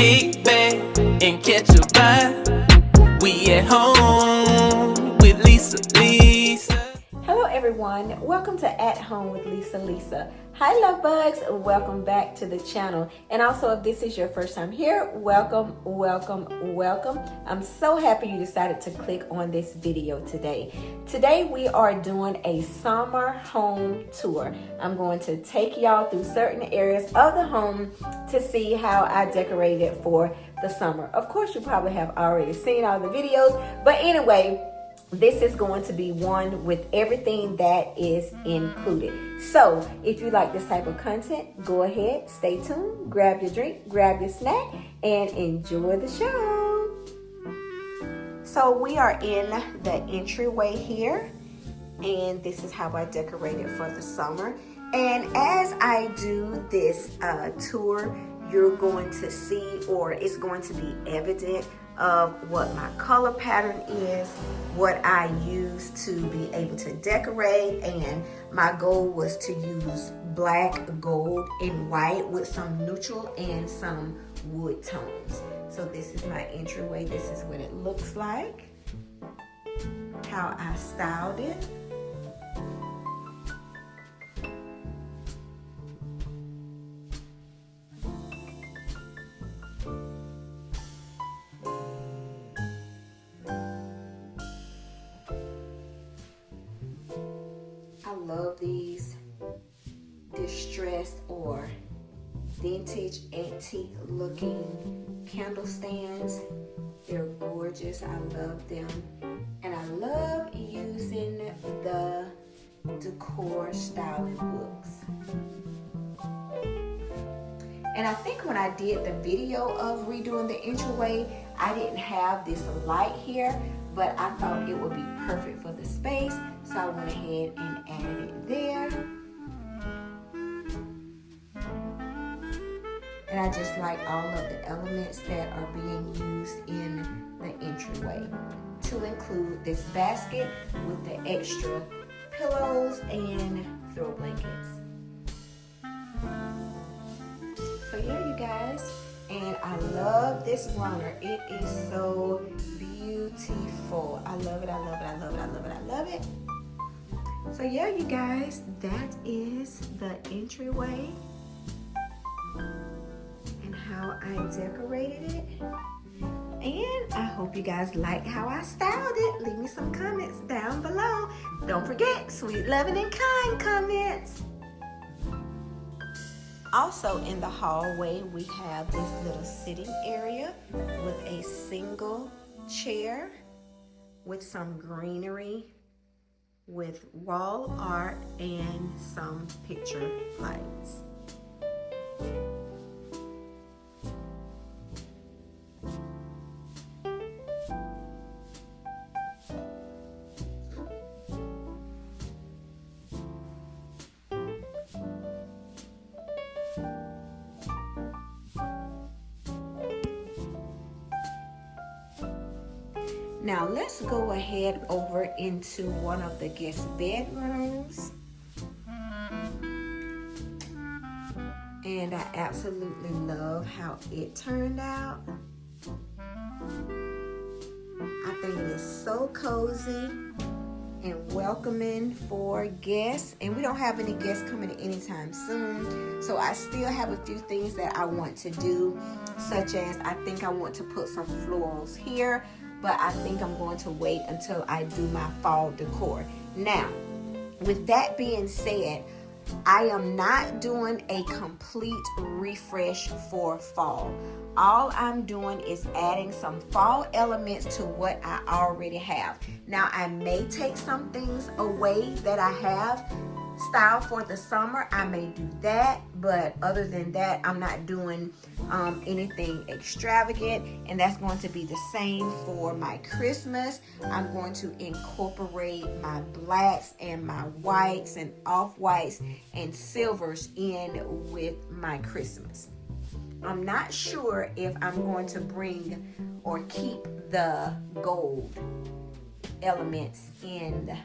kick back and catch a vibe. We at home with Lisa. Hello everyone, welcome to At Home with Lisa. Hi love bugs, welcome back to the channel. And also if this is your first time here, welcome. I'm so happy you decided to click on this video today. Today we are doing a summer home tour. I'm going to take y'all through certain areas of the home to see how I decorated it for the summer. Of course you probably have already seen all the videos, but anyway, this is going to be one with everything that is included. So if you like this type of content, go ahead, stay tuned, grab your drink, grab your snack, and enjoy the show. So we are in the entryway here, and this is how I decorated for the summer. And as I do this tour, you're going to see, or it's going to be evident, of what my color pattern is, what I use to be able to decorate, and my goal was to use black, gold, and white with some neutral and some wood tones. So this is my entryway. This is what it looks like, how I styled it. I love these distressed or vintage antique looking candle stands. They're gorgeous. I love them. And I love using the decor styling books. And I think when I did the video of redoing the entryway, I didn't have this light here, but I thought it would be perfect for the space. So I went ahead and added it there. And I just like all of the elements that are being used in the entryway, to include this basket with the extra pillows and throw blankets. So yeah, you guys, and I love this runner. It is so beautiful. I love it, I love it, I love it, I love it, I love it. So yeah, you guys, that is the entryway and how I decorated it. And I hope you guys like how I styled it. Leave me some comments down below. Don't forget, sweet, loving, and kind comments. Also in the hallway, we have this little sitting area with a single chair with some greenery, with wall art and some picture lights. Now let's go ahead over into one of the guest bedrooms. And I absolutely love how it turned out. I think it is so cozy and welcoming for guests. And we don't have any guests coming anytime soon. So I still have a few things that I want to do, such as I think I want to put some florals here. But I think I'm going to wait until I do my fall decor. Now, with that being said, I am not doing a complete refresh for fall. All I'm doing is adding some fall elements to what I already have. Now, I may take some things away that I have styled for the summer. I may do that, but other than that, I'm not doing anything extravagant. And that's going to be the same for my Christmas. I'm going to incorporate my blacks and my whites and off-whites and silvers in with my Christmas. I'm not sure if I'm going to bring or keep the gold elements in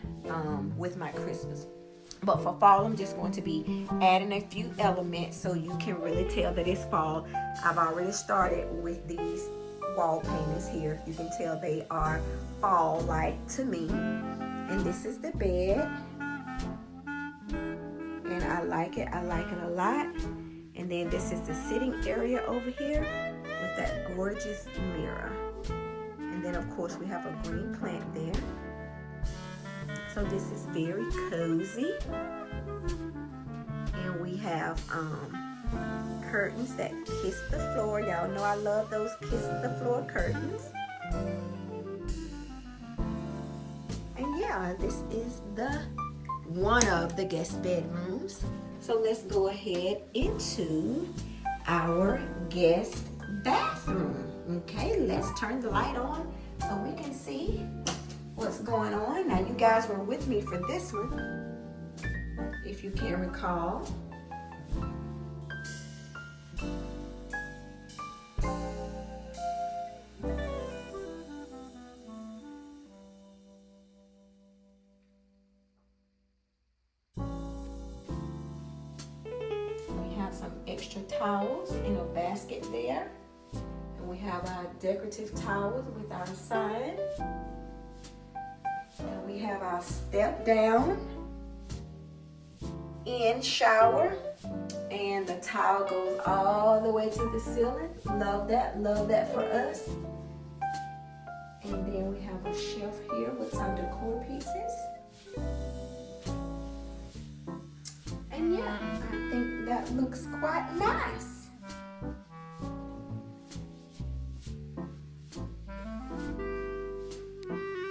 with my Christmas. But for fall, I'm just going to be adding a few elements so you can really tell that it's fall. I've already started with these wall paintings here. You can tell they are fall-like to me. And this is the bed. And I like it a lot. And then this is the sitting area over here with that gorgeous mirror. And then of course we have a green plant there. So this is very cozy. And we have curtains that kiss the floor. Y'all know I love those kiss the floor curtains. And yeah, this is one of the guest bedrooms. So let's go ahead into our guest bathroom. Okay, let's turn the light on so we can see what's going on. Now you guys were with me for this one, if you can recall. Some extra towels in a basket there, and we have our decorative towels with our sign, and we have our step down in shower, and the towel goes all the way to the ceiling. Love that for us. And then we have a shelf here with some decor pieces. And yeah, I think that looks quite nice.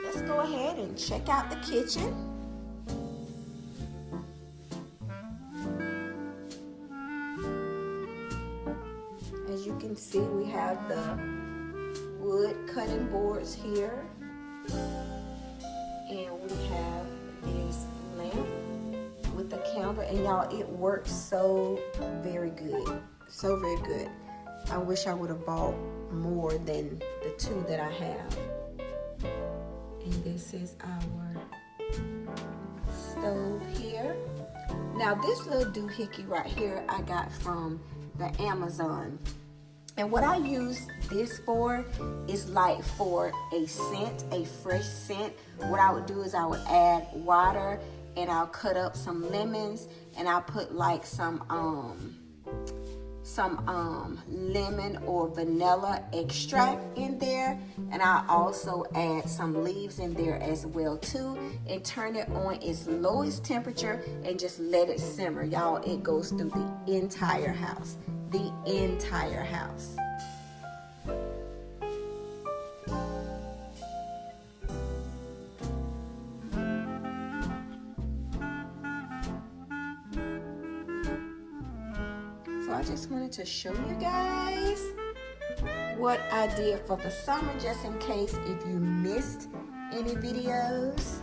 Let's go ahead and check out the kitchen. As you can see, we have the wood cutting boards here. And we have this lamp with the candle, and y'all, it works so very good, so very good. I wish I would have bought more than the two that I have. And this is our stove here. Now this little doohickey right here I got from the Amazon, and what I use this for is like for a scent, a fresh scent. What I would do is I would add water, and I'll cut up some lemons, and I'll put like some lemon or vanilla extract in there, and I'll also add some leaves in there as well too, and turn it on its lowest temperature and just let it simmer. Y'all, it goes through the entire house. The entire house. So I just wanted to show you guys what I did for the summer, just in case if you missed any videos.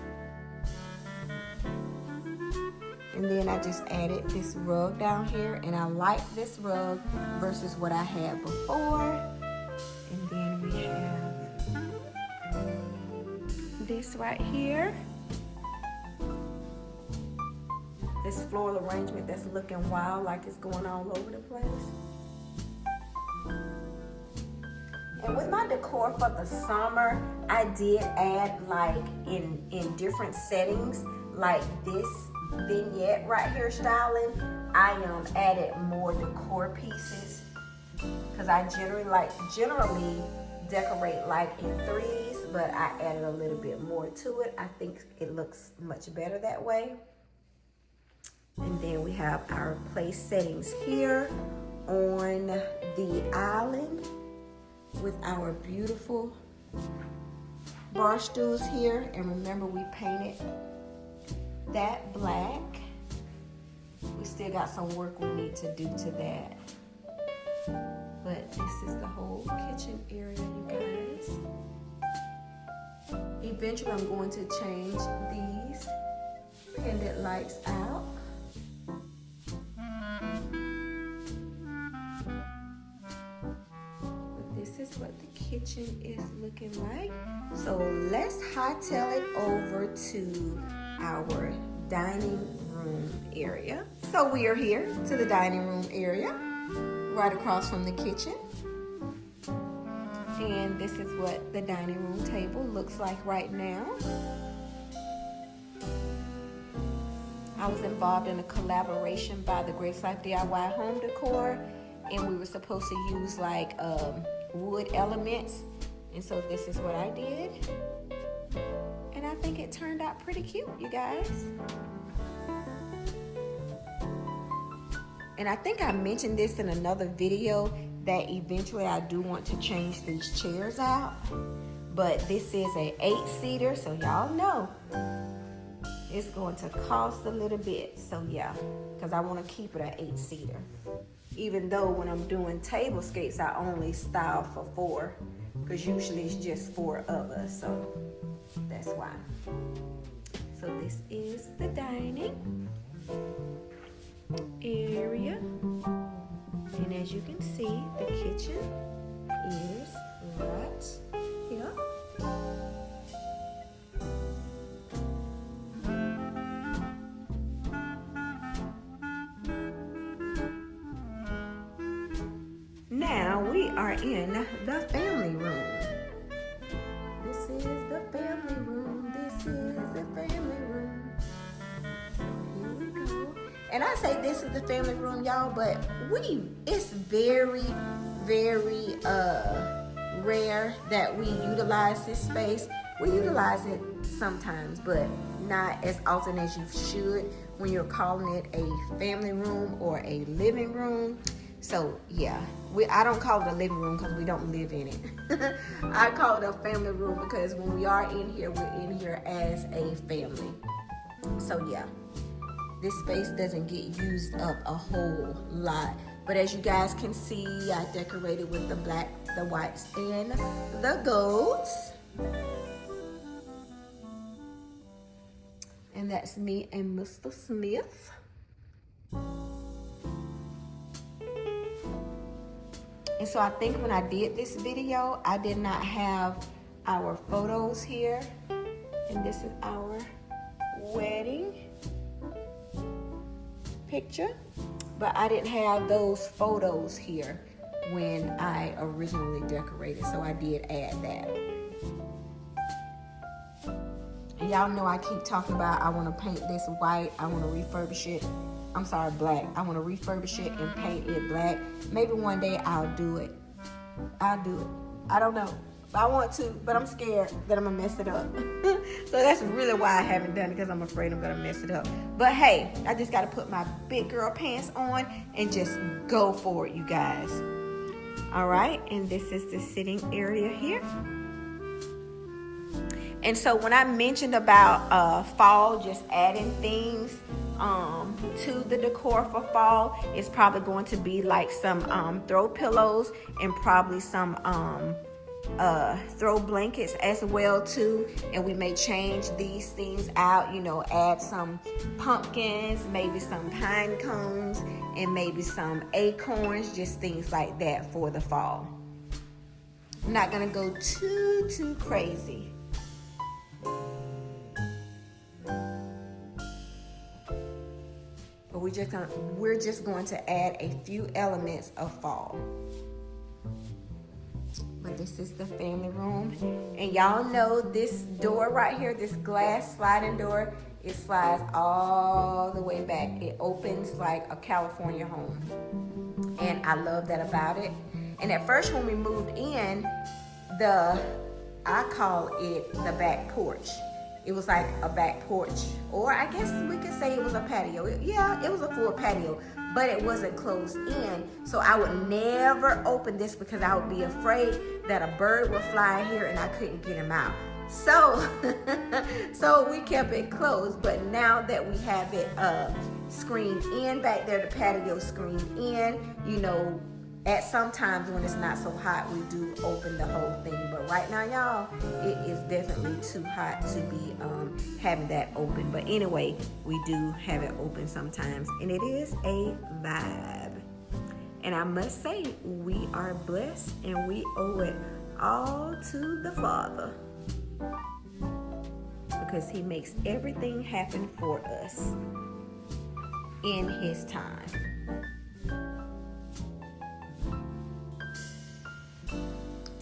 And then I just added this rug down here, and I like this rug versus what I had before. And then we have this right here. This floral arrangement that's looking wild, like it's going all over the place. And with my decor for the summer, I did add like in different settings, like this vignette right here styling. I added more decor pieces because I generally decorate like in threes, but I added a little bit more to it. I think it looks much better that way. And then we have our place settings here on the island with our beautiful bar stools here. And remember, we painted that black. We still got some work we need to do to that. But this is the whole kitchen area, you guys. Eventually I'm going to change these pendant lights out. This is what the kitchen is looking like. So let's hightail it over to our dining room area. So we are here to the dining room area, right across from the kitchen. And this is what the dining room table looks like right now. I was involved in a collaboration by the Grace Life DIY Home Decor, and we were supposed to use like wood elements, and so this is what I did, and I think it turned out pretty cute, you guys. And I think I mentioned this in another video that eventually I do want to change these chairs out, but this is a 8-seater, so y'all know it's going to cost a little bit. So yeah, because I want to keep it an 8-seater. Even though when I'm doing tablescapes, I only style for 4, because usually it's just 4 of us, so that's why. So this is the dining area. And as you can see, the kitchen is right here. Now we are in the family room. This is the family room. This is the family room. So here we go. And I say this is the family room, y'all, but it's very, very rare that we utilize this space. We utilize it sometimes, but not as often as you should when you're calling it a family room or a living room. So yeah, I don't call it a living room because we don't live in it. I call it a family room because when we are in here, we're in here as a family. So yeah, this space doesn't get used up a whole lot. But as you guys can see, I decorated with the black, the whites, and the golds. And that's me and Mr. Smith. And so I think when I did this video, I did not have our photos here. And this is our wedding picture. But I didn't have those photos here when I originally decorated. So I did add that. And y'all know I keep talking about I want to paint this white. I want to refurbish it. I'm sorry, black. I want to refurbish it and paint it black. Maybe one day I'll do it. I'll do it. I don't know. I want to, but I'm scared that I'm going to mess it up. So that's really why I haven't done it, because I'm afraid I'm going to mess it up. But hey, I just got to put my big girl pants on and just go for it, you guys. All right, and this is the sitting area here. And so when I mentioned about fall, just adding things to the decor for fall, it's probably going to be like some throw pillows and probably some throw blankets as well too. And we may change these things out, you know, add some pumpkins, maybe some pine cones, and maybe some acorns, just things like that for the fall. I'm not gonna go too crazy. But we're just going to add a few elements of fall. But this is the family room. And y'all know this door right here, this glass sliding door, it slides all the way back. It opens like a California home. And I love that about it. And at first when we moved in, I call it the back porch. It was like a back porch, or I guess we could say it was a patio. It was a full patio, but it wasn't closed in. So I would never open this because I would be afraid that a bird would fly in here and I couldn't get him out. So, so we kept it closed. But now that we have it screened in back there, the patio screened in, you know, at some times when it's not so hot, we do open the whole thing. But right now, y'all, it is definitely too hot to be having that open. But anyway, we do have it open sometimes, and it is a vibe. And I must say, we are blessed, and we owe it all to the Father, because He makes everything happen for us. in his time.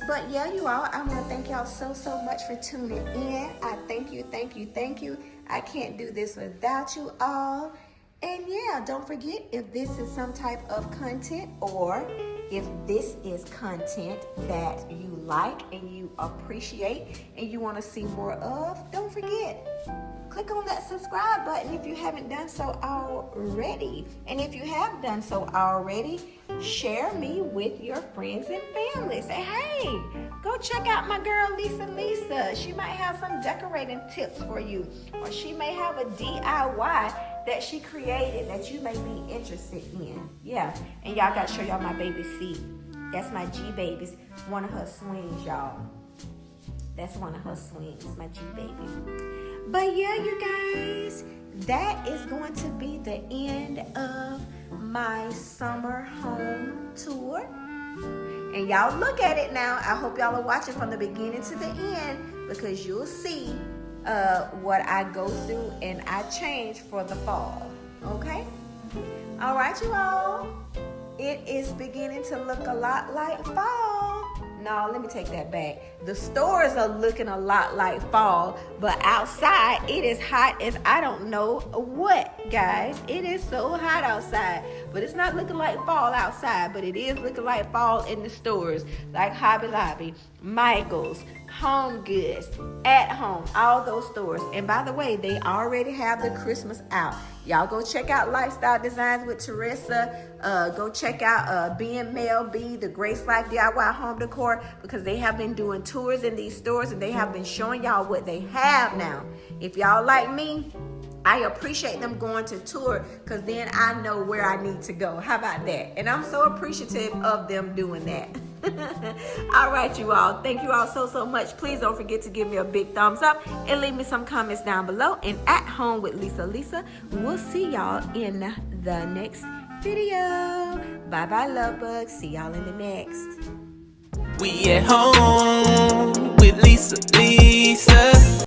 But yeah, you all, I want to thank y'all so much for tuning in. I thank you. I can't do this without you all. And yeah, don't forget, if this is some type of content, or if this is content that you like and you appreciate and you want to see more of, don't forget, click on that subscribe button if you haven't done so already. And if you have done so already, share me with your friends and family. Say, hey, go check out my girl Lisa. She might have some decorating tips for you, or she may have a DIY that she created that you may be interested in. Yeah, and y'all got to show y'all my baby seat. That's my G-Baby's, one of her swings, y'all. That's one of her swings, my G-Baby. But yeah, you guys, that is going to be the end of my summer home tour. And y'all look at it now. I hope y'all are watching from the beginning to the end, because you'll see what I go through and I change for the fall. Okay? All right, you all. It is beginning to look a lot like fall. No, let me take that back. The stores are looking a lot like fall, but outside it is hot as I don't know what, guys. It is so hot outside, but it's not looking like fall outside, but it is looking like fall in the stores, like Hobby Lobby, Michael's, Home Goods, At Home, all those stores. And by the way, they already have the Christmas out. Y'all go check out Lifestyle Designs with Teresa. Go check out being Mel B, the Grace Life DIY Home Decor, because they have been doing tours in these stores and they have been showing y'all what they have now. If y'all like me, I appreciate them going to tour, because then I know where I need to go. How about that? And I'm so appreciative of them doing that. All right, you all. Thank you all so much. Please don't forget to give me a big thumbs up and leave me some comments down below. And At Home with Lisa, we'll see y'all in the next video. Bye, love bugs. See y'all in the next. We at home with Lisa.